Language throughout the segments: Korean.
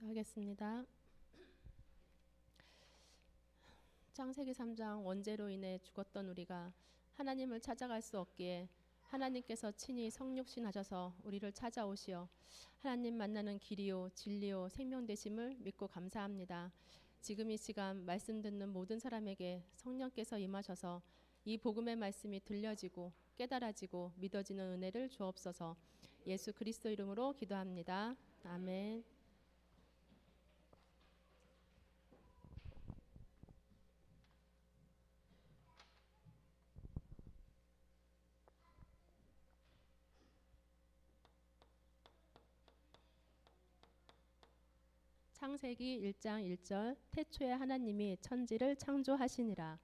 기도하겠습니다. 창세기 3장 원죄로 인해 죽었던 우리가 하나님을 찾아갈 수 없기에 하나님께서 친히 성육신 하셔서 우리를 찾아오시어 하나님 만나는 길이요 진리요 생명 되심을 믿고 감사합니다. 지금 이 시간 말씀 듣는 모든 사람에게 성령께서 임하셔서 이 복음의 말씀이 들려지고 깨달아지고 믿어지는 은혜를 주옵소서. 예수 그리스도 이름으로 기도합니다. 아멘. 창세기 1장 1절 태초에 하나님이 천지를 창조하시니라.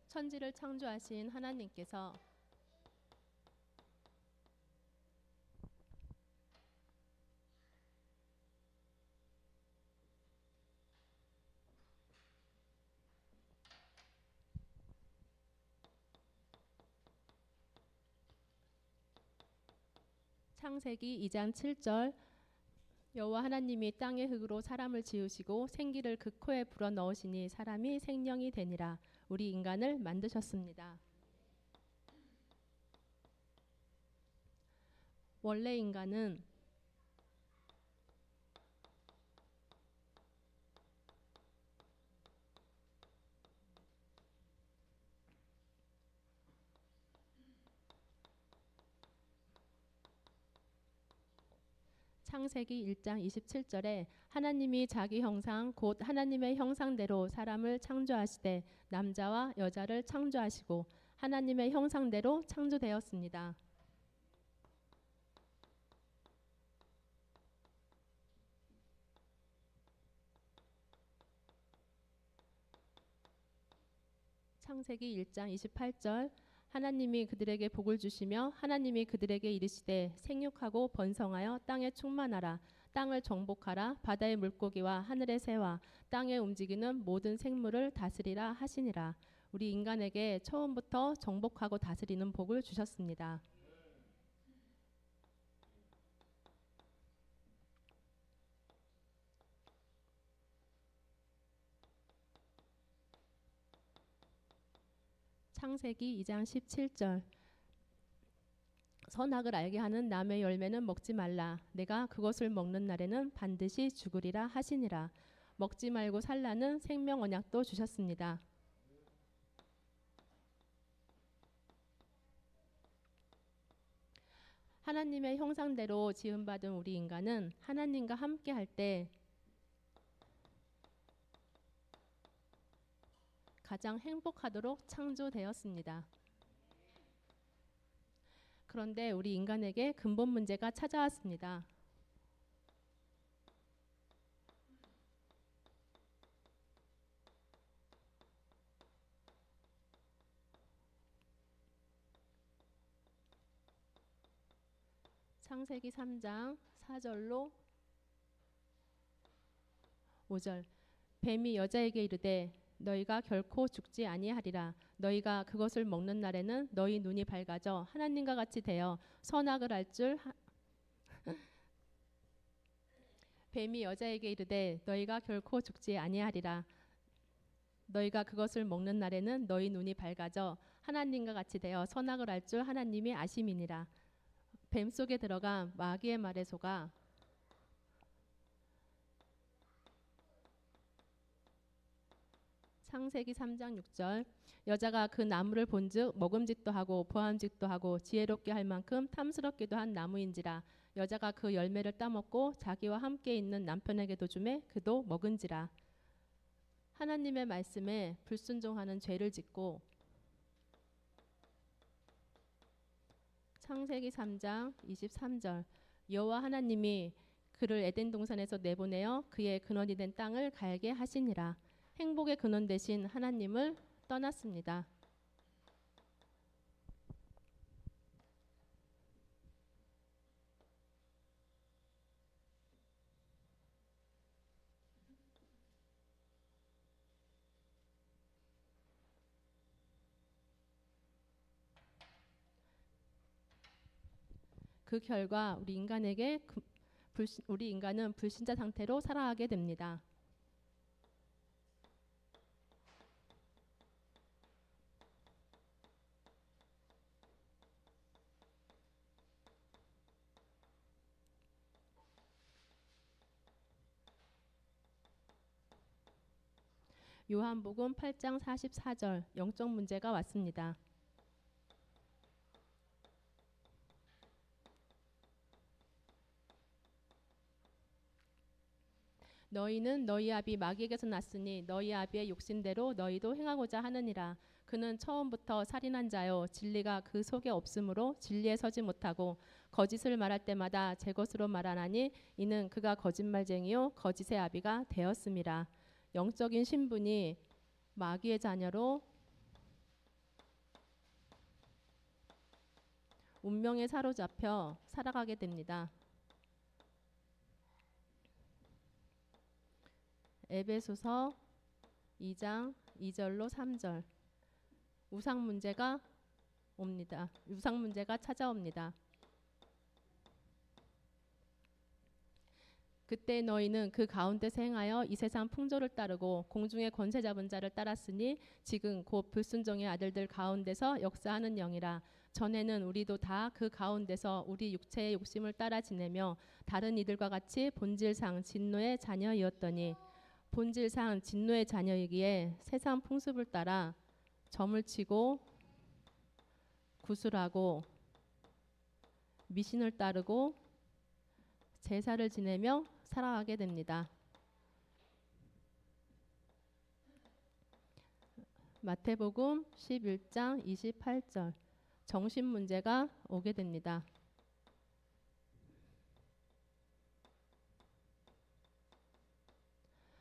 천지를 창조하신 하나님께서 창세기 2장 7절 여호와 하나님이 땅의 흙으로 사람을 지으시고 생기를 그 코에 불어 넣으시니 사람이 생명이 되니라. 우리 인간을 만드셨습니다. 원래 인간은 창세기 1장 27절에 하나님이 자기 형상 곧 하나님의 형상대로 사람을 창조하시되 남자와 여자를 창조하시고 하나님의 형상대로 창조되었습니다. 창세기 1장 28절 하나님이 그들에게 복을 주시며 하나님이 그들에게 이르시되 생육하고 번성하여 땅에 충만하라. 땅을 정복하라. 바다의 물고기와 하늘의 새와 땅에 움직이는 모든 생물을 다스리라 하시니라. 우리 인간에게 처음부터 정복하고 다스리는 복을 주셨습니다. 창세기 2장 17절 선악을 알게 하는 나무의 열매는 먹지 말라. 내가 그것을 먹는 날에는 반드시 죽으리라 하시니라. 먹지 말고 살라는 생명 언약도 주셨습니다. 하나님의 형상대로 지음받은 우리 인간은 하나님과 함께 할 때 가장 행복하도록 창조되었습니다. 그런데 우리 인간에게 근본 문제가 찾아왔습니다. 창세기 3장 4절로 5절 뱀이 여자에게 이르되 너희가 결코 죽지 아니하리라. 너희가 그것을 먹는 날에는 너희 눈이 밝아져 하나님과 같이 되어 선악을 알 줄 뱀이 여자에게 이르되 너희가 결코 죽지 아니하리라. 너희가 그것을 먹는 날에는 너희 눈이 밝아져 하나님과 같이 되어 선악을 알 줄 하나님이 아심이니라. 뱀 속에 들어가 마귀의 말에 속아 창세기 3장 6절 여자가 그 나무를 본즉 먹음직도 하고 보암직도 하고 지혜롭게 할 만큼 탐스럽기도 한 나무인지라. 여자가 그 열매를 따먹고 자기와 함께 있는 남편에게도 주매 그도 먹은지라. 하나님의 말씀에 불순종하는 죄를 짓고 창세기 3장 23절 여호와 하나님이 그를 에덴 동산에서 내보내어 그의 근원이 된 땅을 갈게 하시니라. 행복의 근원 되신 하나님을 떠났습니다. 그 결과 우리 인간에게 우리 인간은 불신자 상태로 살아가게 됩니다. 요한복음 8장 44절 영적 문제가 왔습니다. 너희는 너희 아비 마귀에게서 났으니 너희 아비의 욕심대로 너희도 행하고자 하느니라. 그는 처음부터 살인한 자요 진리가 그 속에 없으므로 진리에 서지 못하고 거짓을 말할 때마다 제 것으로 말하나니 이는 그가 거짓말쟁이요 거짓의 아비가 되었음이라. 영적인 신분이 마귀의 자녀로 운명에 사로잡혀 살아가게 됩니다. 에베소서 2장 2절로 3절 우상 문제가 옵니다. 우상 문제가 찾아옵니다. 그때 너희는 그 가운데서 행하여 이 세상 풍조를 따르고 공중의 권세 잡은 자를 따랐으니 지금 곧 불순종의 아들들 가운데서 역사하는 영이라. 전에는 우리도 다 그 가운데서 우리 육체의 욕심을 따라 지내며 다른 이들과 같이 본질상 진노의 자녀이었더니 본질상 진노의 자녀이기에 세상 풍습을 따라 점을 치고 구술하고 미신을 따르고 제사를 지내며 살아가게 됩니다. 마태복음 11장 28절 정신 문제가 오게 됩니다.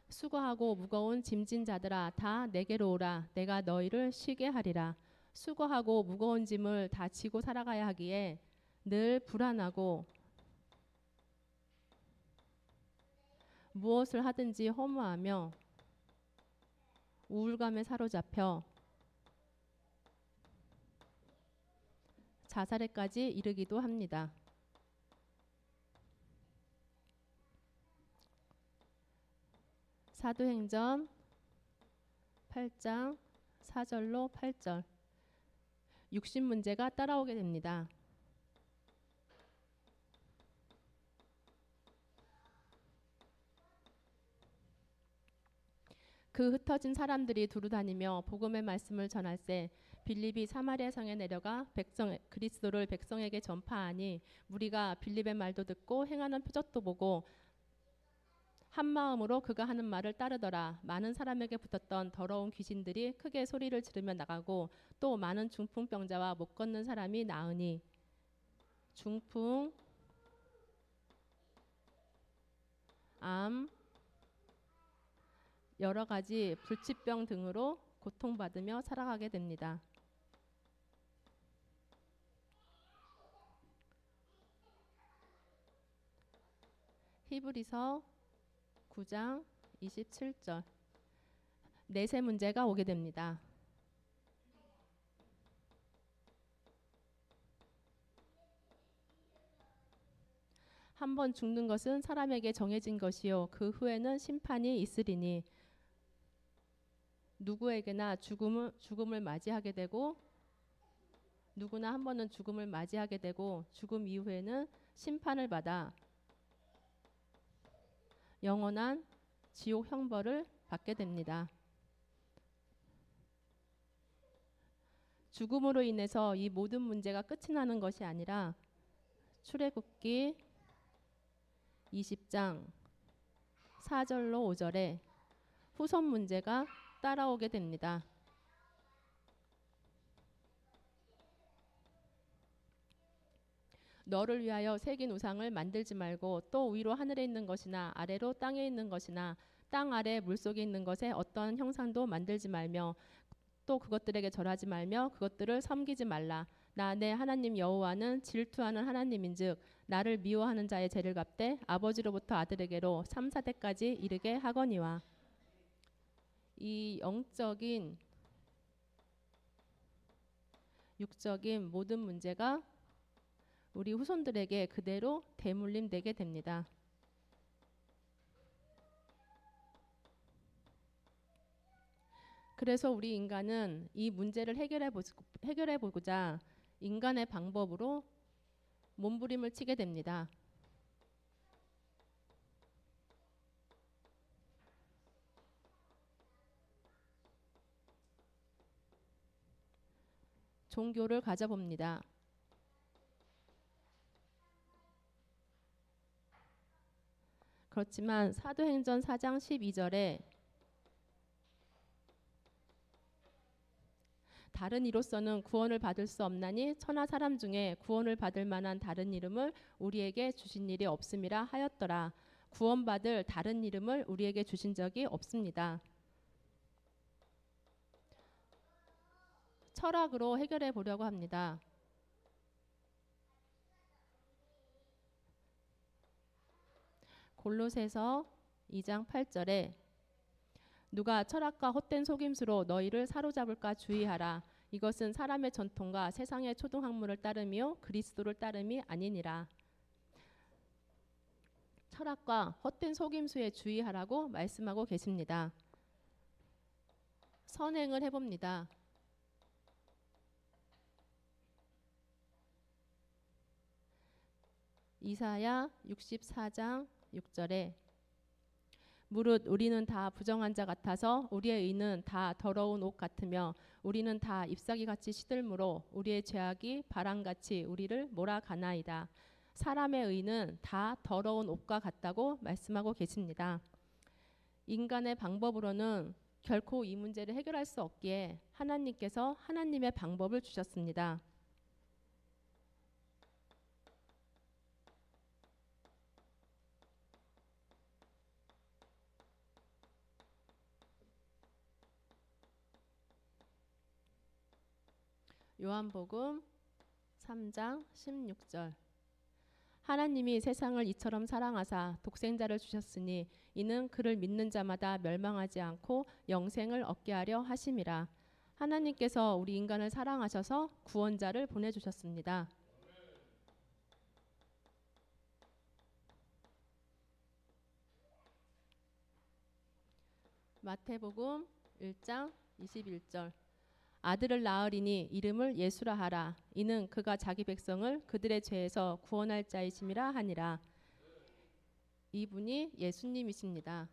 수고하고 무거운 짐진 자들아 다 내게로 오라. 내가 너희를 쉬게 하리라. 수고하고 무거운 짐을 다 지고 살아가야 하기에 늘 불안하고 무엇을 하든지 허무하며 우울감에 사로잡혀 자살에까지 이르기도 합니다. 사도행전 8장 4절로 8절 육신 문제가 따라오게 됩니다. 그 흩어진 사람들이 두루다니며 복음의 말씀을 전할세 빌립이 사마리아 성에 내려가 그리스도를 백성에게 전파하니 무리가 빌립의 말도 듣고 행하는 표적도 보고 한 마음으로 그가 하는 말을 따르더라. 많은 사람에게 붙었던 더러운 귀신들이 크게 소리를 지르며 나가고 또 많은 중풍병자와 못 걷는 사람이 나으니 중풍, 암, 여러 가지 불치병 등으로 고통받으며 살아가게 됩니다. 히브리서 9장 27절 내세 문제가 오게 됩니다. 한 번 죽는 것은 사람에게 정해진 것이요 그 후에는 심판이 있으리니 누구에게나 죽음을 맞이하게 되고 누구나 한 번은 죽음을 맞이하게 되고 죽음 이후에는 심판을 받아 영원한 지옥 형벌을 받게 됩니다. 죽음으로 인해서 이 모든 문제가 끝이 나는 것이 아니라 출애굽기 20장 4절로 5절에 후손 문제가 따라오게 됩니다. 너를 위하여 새긴 우상을 만들지 말고 또 위로 하늘에 있는 것이나 아래로 땅에 있는 것이나 땅 아래 물속에 있는 것에 어떤 형상도 만들지 말며 또 그것들에게 절하지 말며 그것들을 섬기지 말라. 나 내 하나님 여호와는 질투하는 하나님인즉 나를 미워하는 자의 죄를 갚되 아버지로부터 아들에게로 3, 4대까지 이르게 하거니와. 이 영적인 육적인 모든 문제가 우리 후손들에게 그대로 대물림되게 됩니다. 그래서 우리 인간은 이 문제를 해결해 보고자 인간의 방법으로 몸부림을 치게 됩니다. 종교를 가져봅니다. 그렇지만 사도행전 4장 12절에 다른 이로서는 구원을 받을 수 없나니 천하 사람 중에 구원을 받을 만한 다른 이름을 우리에게 주신 일이 없음이라 하였더라. 구원받을 다른 이름을 우리에게 주신 적이 없습니다. 철학으로 해결해 보려고 합니다. 골로새서 2장 8절에 누가 철학과 헛된 속임수로 너희를 사로잡을까 주의하라. 이것은 사람의 전통과 세상의 초등학문을 따름이요 그리스도를 따름이 아니니라. 철학과 헛된 속임수에 주의하라고 말씀하고 계십니다. 선행을 해봅니다. 이사야 64장 6절에 무릇 우리는 다 부정한 자 같아서 우리의 의는 다 더러운 옷 같으며 우리는 다 잎사귀 같이 시들므로 우리의 죄악이 바람같이 우리를 몰아가나이다. 사람의 의는 다 더러운 옷과 같다고 말씀하고 계십니다. 인간의 방법으로는 결코 이 문제를 해결할 수 없기에 하나님께서 하나님의 방법을 주셨습니다. 요한복음 3장 16절 하나님이 세상을 이처럼 사랑하사 독생자를 주셨으니 이는 그를 믿는 자마다 멸망하지 않고 영생을 얻게 하려 하심이라. 하나님께서 우리 인간을 사랑하셔서 구원자를 보내주셨습니다. 마태복음 1장 21절 아들을 낳으리니 이름을 예수라 하라. 이는 그가 자기 백성을 그들의 죄에서 구원할 자이심이라 하니라. 이분이 예수님이십니다.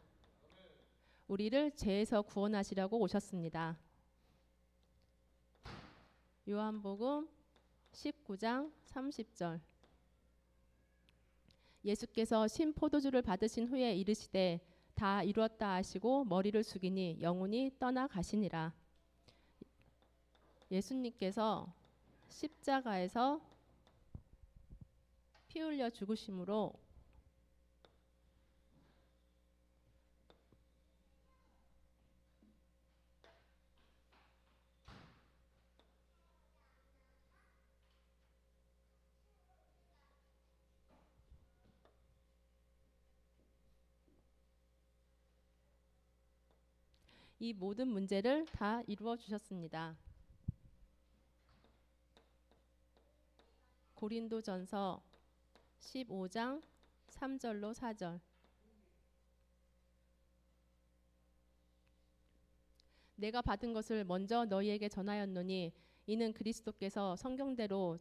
우리를 죄에서 구원하시려고 오셨습니다. 요한복음 19장 30절 예수께서 신 포도주를 받으신 후에 이르시되 다 이루었다 하시고 머리를 숙이니 영혼이 떠나가시니라. 예수님께서 십자가에서 피 흘려 죽으심으로 이 모든 문제를 다 이루어 주셨습니다. 고린도전서 15장 3절로 4절 내가 받은 것을 먼저 너희에게 전하였노니 이는 그리스도께서 성경대로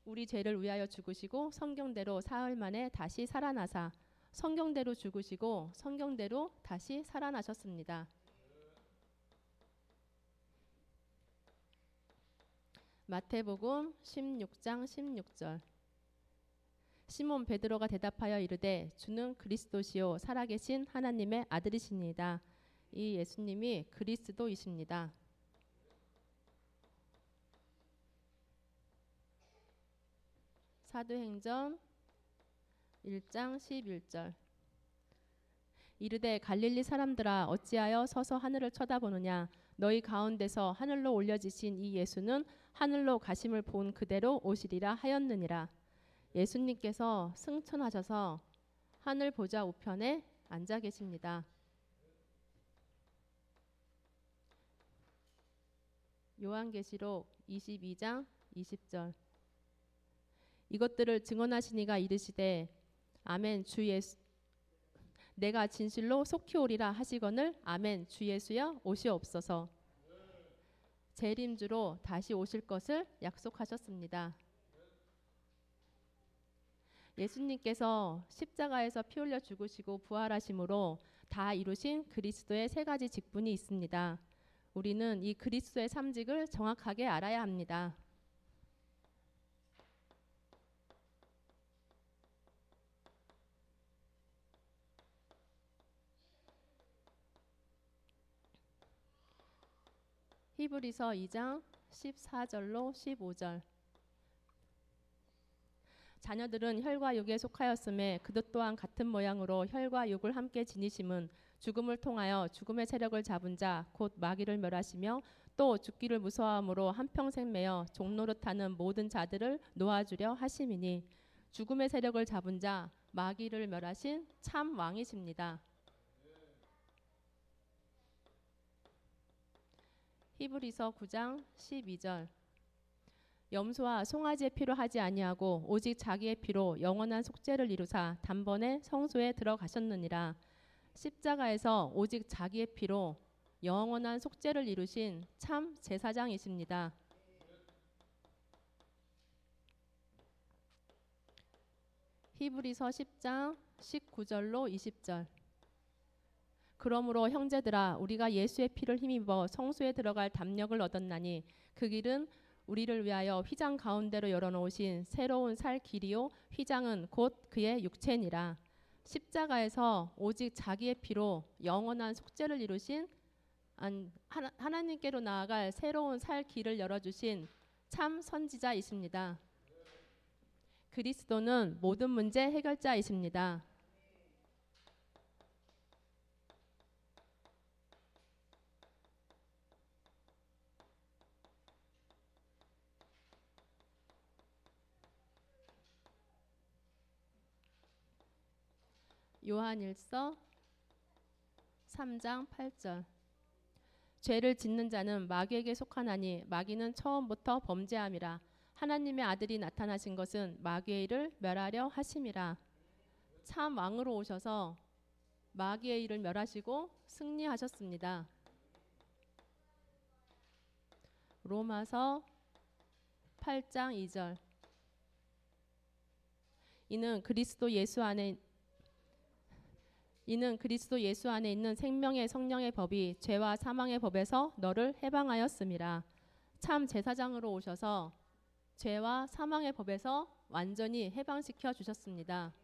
우리 죄를 위하여 죽으시고 성경대로 사흘 만에 다시 살아나사 성경대로 죽으시고 성경대로 다시 살아나셨습니다. 마태복음 16장 16절 시몬 베드로가 대답하여 이르되 주는 그리스도시요 살아계신 하나님의 아들이시니이다. 이 예수님이 그리스도이십니다. 사도행전 1장 11절 이르되 갈릴리 사람들아 어찌하여 서서 하늘을 쳐다보느냐 너희 가운데서 하늘로 올려지신 이 예수는 하늘로 가심을 본 그대로 오시리라 하였느니라. 예수님께서 승천하셔서 하늘 보좌 우편에 앉아 계십니다. 요한계시록 22장 20절 이것들을 증언하시니가 이르시되 아멘 주 예수 내가 진실로 속히 오리라 하시거늘 아멘. 주 예수여 오시옵소서. 재림주로 다시 오실 것을 약속하셨습니다. 예수님께서 십자가에서 피 흘려 죽으시고 부활하심으로 다 이루신 그리스도의 세 가지 직분이 있습니다. 우리는 이 그리스도의 삼직을 정확하게 알아야 합니다. 히브리서 2장 14절로 15절. 자녀들은 혈과 육에 속하였음에 그들 또한 같은 모양으로 혈과 육을 함께 지니심은 죽음을 통하여 죽음의 세력을 잡은 자 곧 마귀를 멸하시며 또 죽기를 무서워함으로 한평생 매어 종노릇하는 모든 자들을 놓아주려 하심이니 죽음의 세력을 잡은 자 마귀를 멸하신 참 왕이십니다. 히브리서 9장 12절. 염소와 송아지의 피로 하지 아니하고 오직 자기의 피로 영원한 속죄를 이루사 단번에 성소에 들어가셨느니라. 십자가에서 오직 자기의 피로 영원한 속죄를 이루신 참 제사장이십니다. 히브리서 10장 19절로 20절. 그러므로 형제들아 우리가 예수의 피를 힘입어 성소에 들어갈 담력을 얻었나니 그 길은 우리를 위하여 휘장 가운데로 열어놓으신 새로운 살 길이요 휘장은 곧 그의 육체니라. 십자가에서 오직 자기의 피로 영원한 속죄를 이루신 하나님께로 나아갈 새로운 살 길을 열어주신 참 선지자이십니다. 그리스도는 모든 문제 해결자이십니다. 요한일서 3장 8절. 죄를 짓는 자는 마귀에게 속하나니 마귀는 처음부터 범죄함이라. 하나님의 아들이 나타나신 것은 마귀의 일을 멸하려 하심이라. 참 왕으로 오셔서 마귀의 일을 멸하시고 승리하셨습니다. 로마서 8장 2절. 이는 그리스도 예수 안에 있는 생명의 성령의 법이 죄와 사망의 법에서 너를 해방하였음이라. 참 제사장으로 오셔서 죄와 사망의 법에서 완전히 해방시켜 주셨습니다.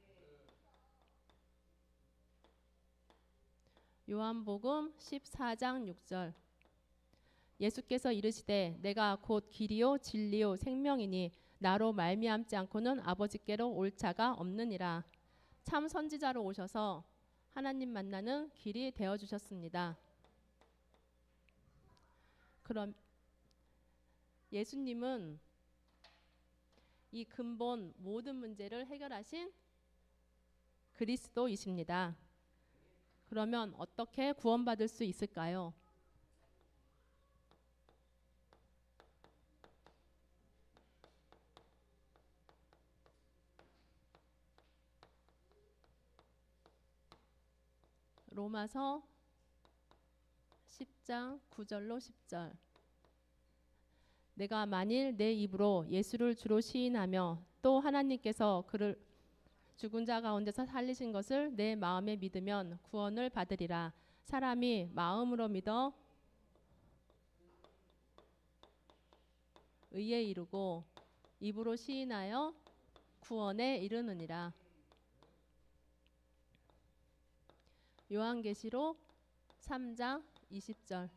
요한복음 14장 6절. 예수께서 이르시되 내가 곧 길이요 진리요 생명이니 나로 말미암지 않고는 아버지께로 올 자가 없느니라. 참 선지자로 오셔서 하나님 만나는 길이 되어 주셨습니다. 그럼 예수님은 이 근본 모든 문제를 해결하신 그리스도이십니다. 그러면 어떻게 구원받을 수 있을까요? 로마서 10장 9절로 10절. 내가 만일 내 입으로 예수를 주로 시인하며 또 하나님께서 그를 죽은 자 가운데서 살리신 것을 내 마음에 믿으면 구원을 받으리라. 사람이 마음으로 믿어 의에 이르고 입으로 시인하여 구원에 이르느니라. 요한계시록 3장 20절.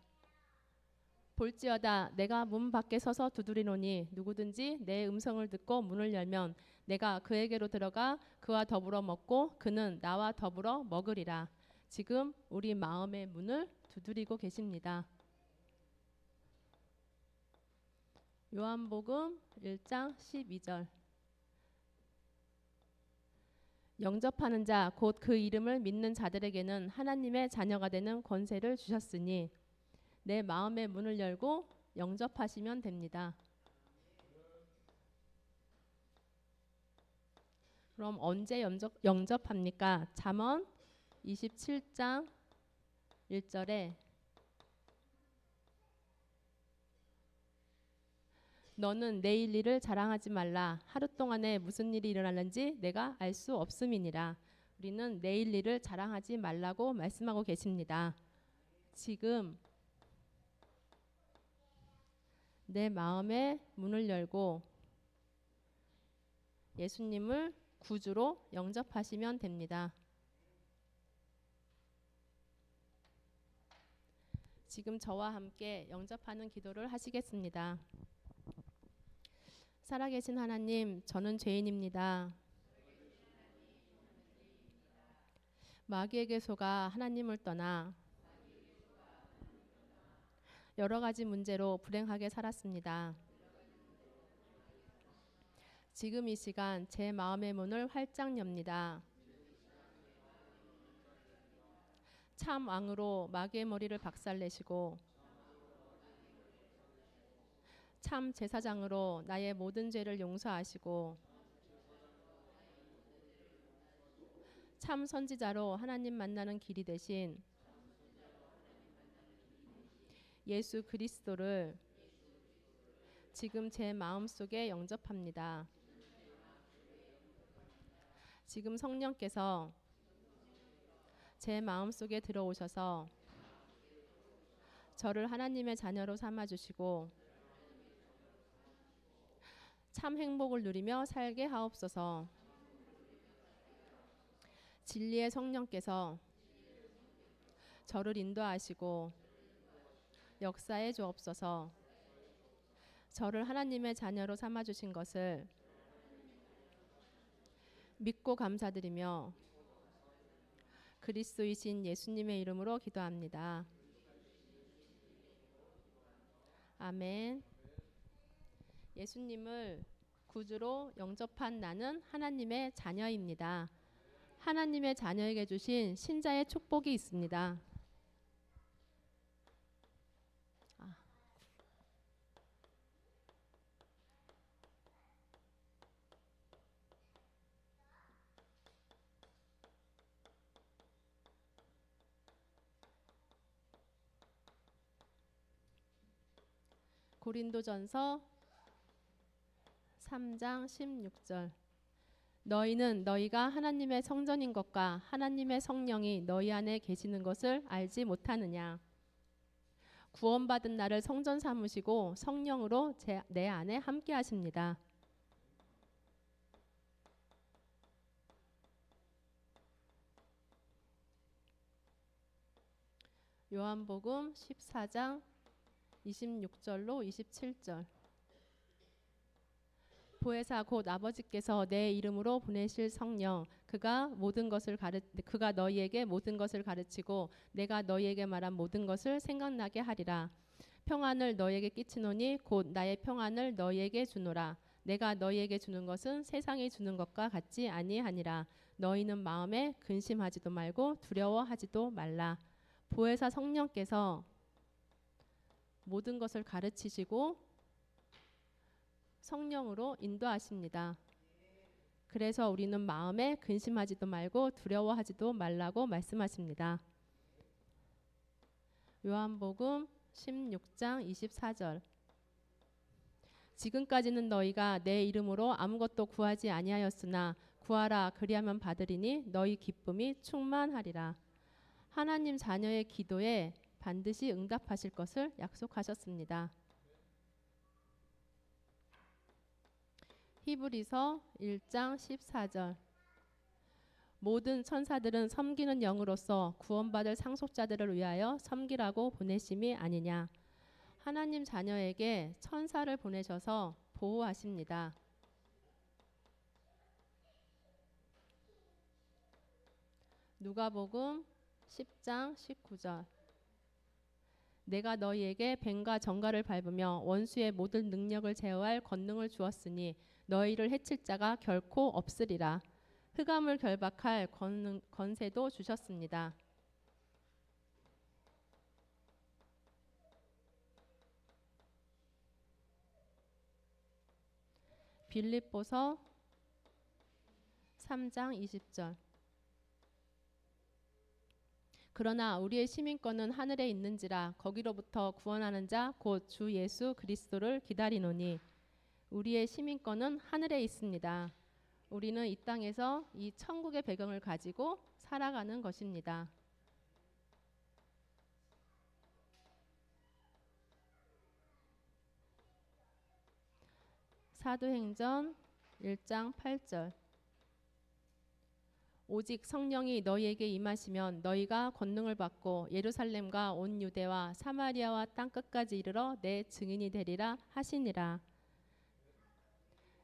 볼지어다 내가 문 밖에 서서 두드리노니 누구든지 내 음성을 듣고 문을 열면 내가 그에게로 들어가 그와 더불어 먹고 그는 나와 더불어 먹으리라. 지금 우리 마음의 문을 두드리고 계십니다. 요한복음 1장 12절. 영접하는 자 곧 그 이름을 믿는 자들에게는 하나님의 자녀가 되는 권세를 주셨으니 내 마음의 문을 열고 영접하시면 됩니다. 그럼 언제 영접합니까? 잠언 27장 1절에 너는 내일 일을 자랑하지 말라. 하루 동안에 무슨 일이 일어나는지 내가 알 수 없음이니라. 우리는 내일 일을 자랑하지 말라고 말씀하고 계십니다. 지금 내 마음의 문을 열고 예수님을 구주로 영접하시면 됩니다. 지금 저와 함께 영접하는 기도를 하시겠습니다. 살아계신 하나님, 저는 죄인입니다. 마귀에게 속아 하나님을 떠나 여러 가지 문제로 불행하게 살았습니다. 지금 이 시간 제 마음의 문을 활짝 엽니다. 참 왕으로 마귀의 머리를 박살내시고 참 제사장으로 나의 모든 죄를 용서하시고 참 선지자로 하나님 만나는 길이 되신 예수 그리스도를 지금 제 마음속에 영접합니다. 지금 성령께서 제 마음속에 들어오셔서 저를 하나님의 자녀로 삼아주시고 참 행복을 누리며 살게 하옵소서. 진리의 성령께서 저를 인도하시고 역사해 주옵소서. 저를 하나님의 자녀로 삼아주신 것을 믿고 감사드리며 그리스도이신 예수님의 이름으로 기도합니다. 아멘. 예수님을 구주로 영접한 나는 하나님의 자녀입니다. 하나님의 자녀에게 주신 신자의 축복이 있습니다. 고린도전서 3장 16절 너희는 너희가 하나님의 성전인 것과 하나님의 성령이 너희 안에 계시는 것을 알지 못하느냐. 구원받은 나를 성전 삼으시고 성령으로 내 안에 함께 하십니다. 요한복음 14장 26절로 27절 보혜사 곧 아버지께서 내 이름으로 보내실 성령 그가 너희에게 모든 것을 가르치고 내가 너희에게 말한 모든 것을 생각나게 하리라. 평안을 너희에게 끼치노니 곧 나의 평안을 너희에게 주노라. 내가 너희에게 주는 것은 세상이 주는 것과 같지 아니하니라. 너희는 마음에 근심하지도 말고 두려워하지도 말라. 보혜사 성령께서 모든 것을 가르치시고 성령으로 인도하십니다. 그래서 우리는 마음에 근심하지도 말고 두려워하지도 말라고 말씀하십니다. 요한복음 16장 24절 지금까지는 너희가 내 이름으로 아무것도 구하지 아니하였으나 구하라 그리하면 받으리니 너희 기쁨이 충만하리라. 하나님 자녀의 기도에 반드시 응답하실 것을 약속하셨습니다. 히브리서 1장 14절 모든 천사들은 섬기는 영으로서 구원받을 상속자들을 위하여 섬기라고 보내심이 아니냐. 하나님 자녀에게 천사를 보내셔서 보호하십니다. 누가복음 10장 19절 내가 너희에게 뱀과 정갈을 밟으며 원수의 모든 능력을 제어할 권능을 주었으니 너희를 해칠 자가 결코 없으리라. 흑암을 결박할 권세도 주셨습니다. 빌립보서 3장 20절 그러나 우리의 시민권은 하늘에 있는지라 거기로부터 구원하는 자 곧 주 예수 그리스도를 기다리노니. 우리의 시민권은 하늘에 있습니다. 우리는 이 땅에서 이 천국의 배경을 가지고 살아가는 것입니다. 사도행전 1장 8절. 오직 성령이 너희에게 임하시면 너희가 권능을 받고 예루살렘과 온 유대와 사마리아와 땅 끝까지 이르러 내 증인이 되리라 하시니라.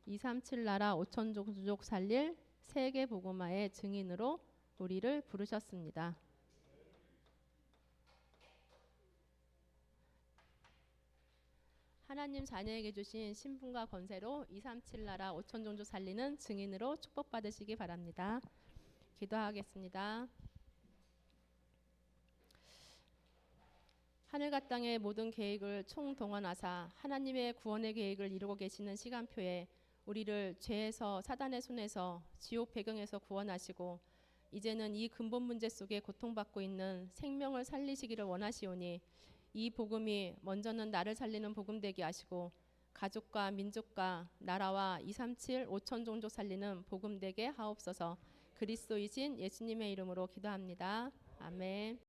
237 나라 5천 종족 살릴 세계 복음화의 증인으로 우리를 부르셨습니다. 하나님 자녀에게 주신 신분과 권세로 237 나라 5천 종족 살리는 증인으로 축복받으시기 바랍니다. 기도하겠습니다. 하늘과 땅의 모든 계획을 총동원하사 하나님의 구원의 계획을 이루고 계시는 시간표에 우리를 죄에서 사단의 손에서 지옥 배경에서 구원하시고 이제는 이 근본 문제 속에 고통받고 있는 생명을 살리시기를 원하시오니 이 복음이 먼저는 나를 살리는 복음 되게 하시고 가족과 민족과 나라와 237 5천 종족 살리는 복음 되게 하옵소서. 그리스도이신 예수님의 이름으로 기도합니다. 아멘.